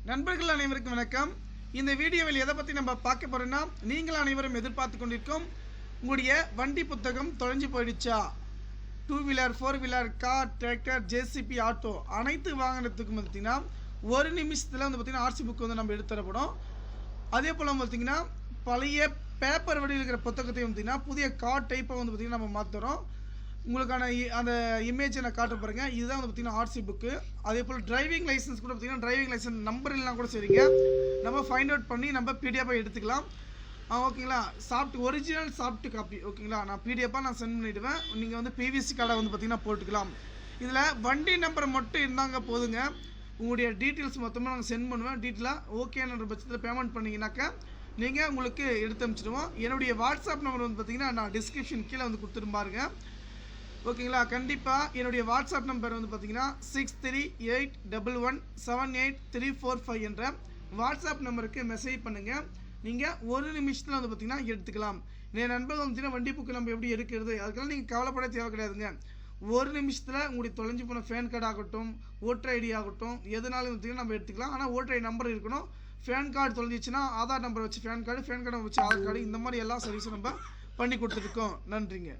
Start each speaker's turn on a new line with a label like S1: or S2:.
S1: நண்பர்கள் அனைவருக்கும் வணக்கம். இந்த வீடியோவில் எதை பற்றி நம்ம பார்க்க போகிறோம்னா, நீங்கள் அனைவரும் எதிர்பார்த்து கொண்டிருக்கும் உங்களுடைய வண்டி புத்தகம் தொலைஞ்சு போயிடுச்சா? 2 wheeler 4 wheeler car tractor JCB auto அனைத்து வாகனத்துக்கும் பார்த்தீங்கன்னா ஒரு நிமிஷத்தில் வந்து பார்த்தீங்கன்னா ஆர்சி புக் வந்து நம்ம எடுத்து தரப்படும். அதே போல் பார்த்தீங்கன்னா பழைய பேப்பர் வடிவில் இருக்கிற புத்தகத்தை பார்த்தீங்கன்னா புதிய கார் டைப்பை வந்து பார்த்தீங்கன்னா நம்ம மாற்றுறோம். உங்களுக்கான அந்த இமேஜை நான் காட்ட போகிறேங்க. இதுதான் வந்து பார்த்தீங்கன்னா ஆர்சி புக்கு. அதே போல் டிரைவிங் லைசன்ஸ் கூட பார்த்தீங்கன்னா டிரைவிங் லைசன்ஸ் நம்பர் இல்லைனா கூட சரிங்க, நம்ம ஃபைண்ட் அவுட் பண்ணி நம்ம பிடிஎஃபாக எடுத்துக்கலாம். ஓகேங்களா? Original soft copy. ஓகேங்களா? நான் பிடிஎஃபாக நான் சென்ட் பண்ணிவிடுவேன். நீங்கள் வந்து பிவிசி கார்டை வந்து பார்த்தீங்கன்னா போட்டுக்கலாம். இதில் வண்டி நம்பர் மட்டும் இருந்தாங்க போதுங்க. உங்களுடைய டீட்டெயில்ஸ் மொத்தமாக நாங்கள் சென்ட் பண்ணுவேன். டீட்டெயிலாக ஓகேன்ற பட்சத்தில் பேமெண்ட் பண்ணிங்கனாக்கா நீங்கள் உங்களுக்கு எடுத்து அனுப்பிச்சிடுவோம். என்னுடைய வாட்ஸ்அப் நம்பர் வந்து பார்த்தீங்கன்னா நான் டிஸ்கிரிப்ஷன் கீழே வந்து கொடுத்துருப்பாருங்க. ஓகேங்களா? கண்டிப்பாக என்னுடைய வாட்ஸ்அப் நம்பர் வந்து பார்த்தீங்கன்னா 6381178345 என்ற வாட்ஸ்அப் நம்பருக்கு மெசேஜ் பண்ணுங்கள். நீங்கள் ஒரு நிமிஷத்தில் வந்து பார்த்தீங்கன்னா எடுத்துக்கலாம். என் நண்பர்கள் வந்து வண்டி புக்கு நம்ம எப்படி எடுக்கிறது அதுக்கெல்லாம் நீங்கள் கவலைப்பட தேவை கிடையாதுங்க. ஒரு நிமிஷத்தில் உங்களுடைய தொலைஞ்சு போன ஃபேன் கார்டு ஆகட்டும், ஓட்டர் ஐடி ஆகட்டும், எதுனாலும் பார்த்தீங்கன்னா நம்ம எடுத்துக்கலாம். ஆனால் ஓட்டர் ஐடி நம்பர் இருக்கணும். ஃபேன் கார்டு தொலைஞ்சிச்சுன்னா ஆதார் நம்பர் வச்சு ஃபேன் கார்டு நம்பர் வச்சு ஆதார் கார்டு, இந்த மாதிரி எல்லா சர்வீஸும் நம்ம பண்ணி கொடுத்துருக்கோம். நன்றிங்க.